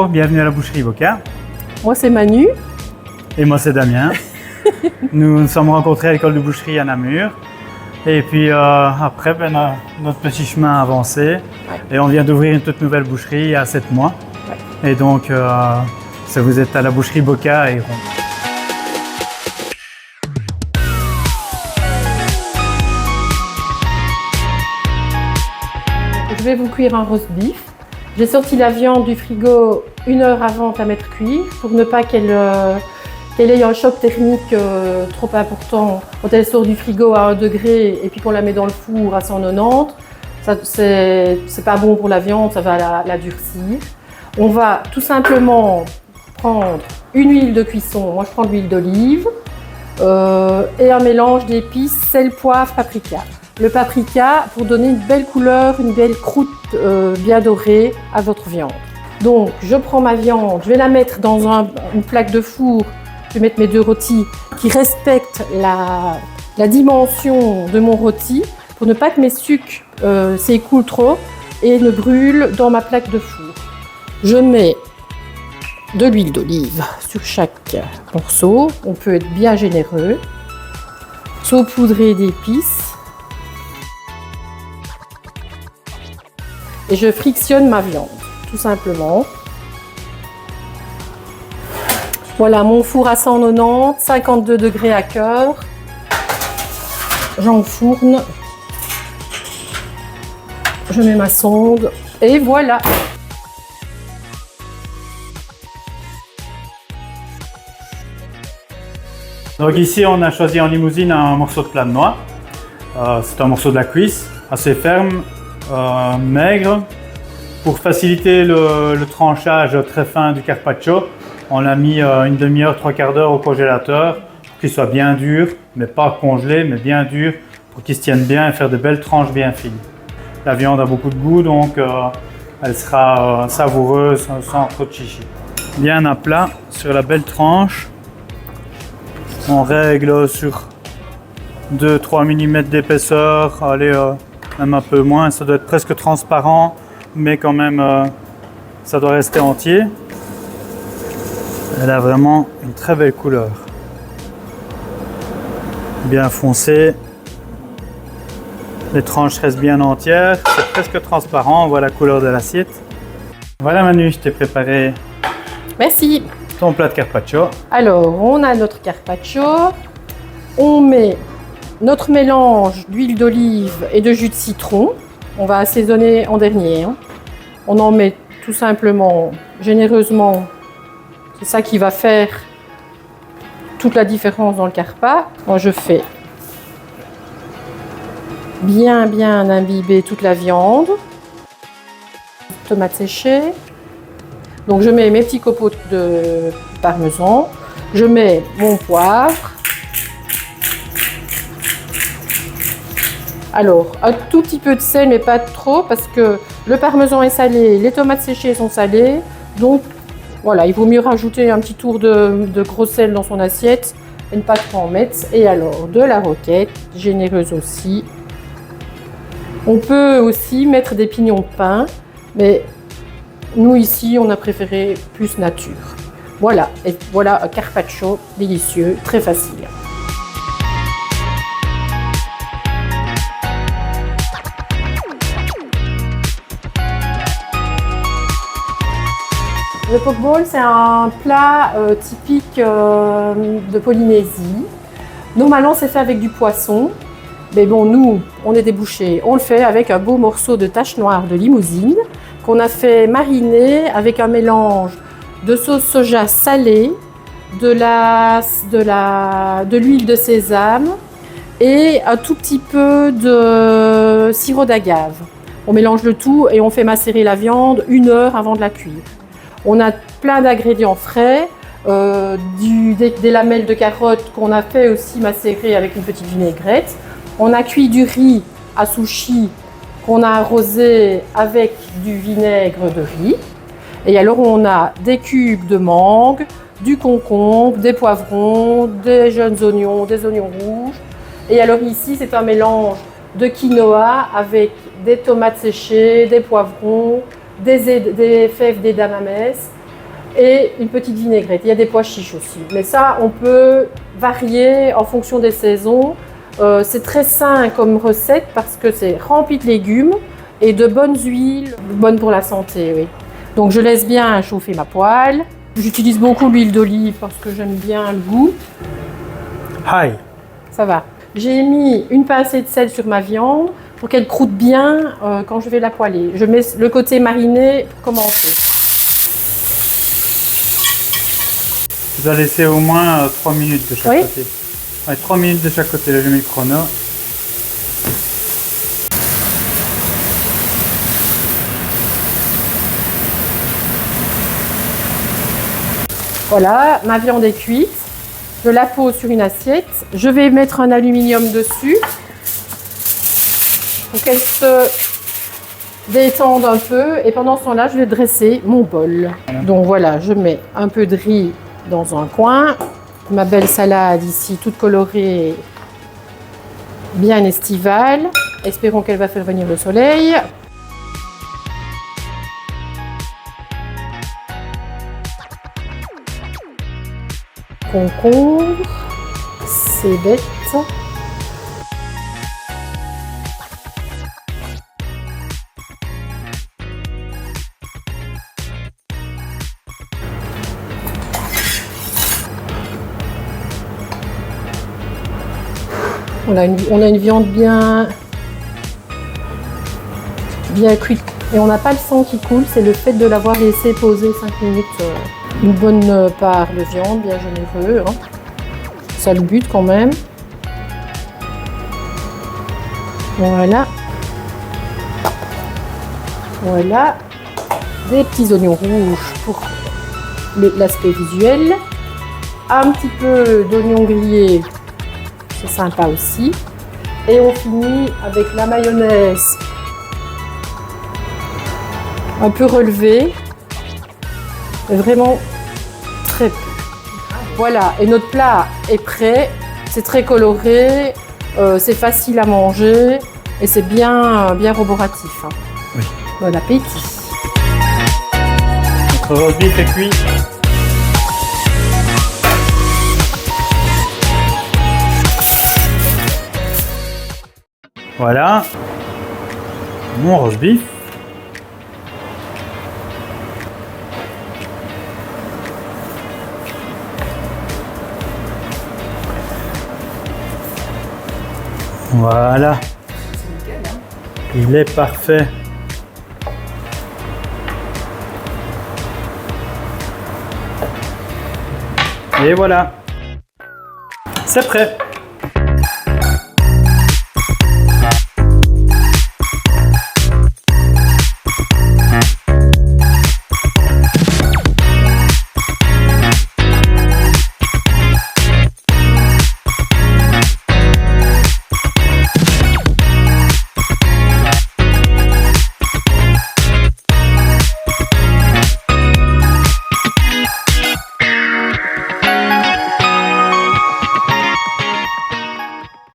Bonjour, bienvenue à la boucherie Boca. Moi c'est Manu. Et moi c'est Damien. Nous nous sommes rencontrés à l'école de boucherie à Namur. Et puis après, notre petit chemin a avancé. Et on vient d'ouvrir une toute nouvelle boucherie il y a 7 mois. Et donc, vous êtes à la boucherie Boca à Héron. Je vais vous cuire un roast beef. J'ai sorti la viande du frigo 1 heure avant de la mettre cuire pour ne pas qu'elle ait un choc thermique trop important quand elle sort du frigo à 1 degré et puis qu'on la met dans le four à 190. C'est pas bon pour la viande, ça va la durcir. On va tout simplement prendre une huile de cuisson, moi je prends de l'huile d'olive et un mélange d'épices, sel, poivre, paprika. Le paprika pour donner une belle couleur, une belle croûte bien dorée à votre viande. Donc je prends ma viande, je vais la mettre dans une plaque de four, je vais mettre mes 2 rôtis qui respectent la dimension de mon rôti pour ne pas que mes sucs s'écoulent trop et ne brûlent dans ma plaque de four. Je mets de l'huile d'olive sur chaque morceau, on peut être bien généreux, saupoudré d'épices. Et je frictionne ma viande, tout simplement. Voilà mon four à 190, 52 degrés à cœur. J'enfourne. Je mets ma sonde et voilà. Donc ici, on a choisi en limousine un morceau de plat de noix. C'est un morceau de la cuisse, assez ferme. Maigre. Pour faciliter le tranchage très fin du carpaccio, on a mis une demi-heure, 3/4 d'heure au congélateur pour qu'il soit bien dur, mais pas congelé, mais bien dur pour qu'il se tienne bien et faire de belles tranches bien fines. La viande a beaucoup de goût, donc elle sera savoureuse sans trop de chichi. Bien à plat sur la belle tranche. On règle sur 2-3 mm d'épaisseur, allez, même un peu moins, ça doit être presque transparent, mais quand même ça doit rester entier. Elle a vraiment une très belle couleur, bien foncée, les tranches restent bien entières, c'est presque transparent, on voit la couleur de l'assiette. Voilà Manu, je t'ai préparé Merci. ton plat de carpaccio. Alors on a notre carpaccio, on met notre mélange d'huile d'olive et de jus de citron, on va assaisonner en dernier. On en met tout simplement, généreusement, c'est ça qui va faire toute la différence dans le carpa. Moi je fais bien imbiber toute la viande. Tomates séchées. Donc je mets mes petits copeaux de parmesan, je mets mon poivre. Alors, un tout petit peu de sel, mais pas trop, parce que le parmesan est salé, les tomates séchées sont salées. Donc, voilà, il vaut mieux rajouter un petit tour de gros sel dans son assiette et ne pas trop en mettre. Et alors, de la roquette, généreuse aussi. On peut aussi mettre des pignons de pain, mais nous, ici, on a préféré plus nature. Voilà, et voilà un carpaccio délicieux, très facile. Le pokeball, c'est un plat typique de Polynésie. Normalement, c'est fait avec du poisson. Mais bon, nous, on est des bouchers. On le fait avec un beau morceau de tache noire de limousine qu'on a fait mariner avec un mélange de sauce soja salée, de l'huile de sésame et un tout petit peu de sirop d'agave. On mélange le tout et on fait macérer la viande 1 heure avant de la cuire. On a plein d'ingrédients frais, des lamelles de carottes qu'on a fait aussi macérer avec une petite vinaigrette. On a cuit du riz à sushi qu'on a arrosé avec du vinaigre de riz. Et alors on a des cubes de mangue, du concombre, des poivrons, des jeunes oignons, des oignons rouges. Et alors ici c'est un mélange de quinoa avec des tomates séchées, des poivrons, des fèves d'edamames et une petite vinaigrette. Il y a des pois chiches aussi, mais ça on peut varier en fonction des saisons. C'est très sain comme recette parce que c'est rempli de légumes et de bonnes huiles, bonnes pour la santé, oui. Donc je laisse bien chauffer ma poêle. J'utilise beaucoup l'huile d'olive parce que j'aime bien le goût. Aïe. Ça va. J'ai mis une pincée de sel sur ma viande pour qu'elle croûte bien quand je vais la poêler. Je mets le côté mariné pour commencer. Tu dois laisser au moins 3 minutes de chaque côté. Ouais, 3 minutes de chaque côté, là je mets le chrono. Voilà, ma viande est cuite. Je la pose sur une assiette. Je vais mettre un aluminium dessus pour qu'elle se détende un peu. Et pendant ce temps-là, je vais dresser mon bol. Donc voilà, je mets un peu de riz dans un coin. Ma belle salade ici, toute colorée, bien estivale. Espérons qu'elle va faire venir le soleil. Concombre, c'est bête. On a une viande bien cuite et on n'a pas le sang qui coule, c'est le fait de l'avoir laissé poser 5 minutes. Une bonne part de viande, bien généreux, hein. Ça le but quand même. Voilà. Voilà. Des petits oignons rouges pour l'aspect visuel. Un petit peu d'oignons grillés, c'est sympa aussi. Et on finit avec la mayonnaise un peu relevée. Vraiment très peu. Voilà, et notre plat est prêt. C'est très coloré, c'est facile à manger et c'est bien roboratif, hein. Oui. Bon appétit. Notre roast beef est cuit. Voilà. Mon roast beef. Voilà. Il est parfait. Et voilà. C'est prêt.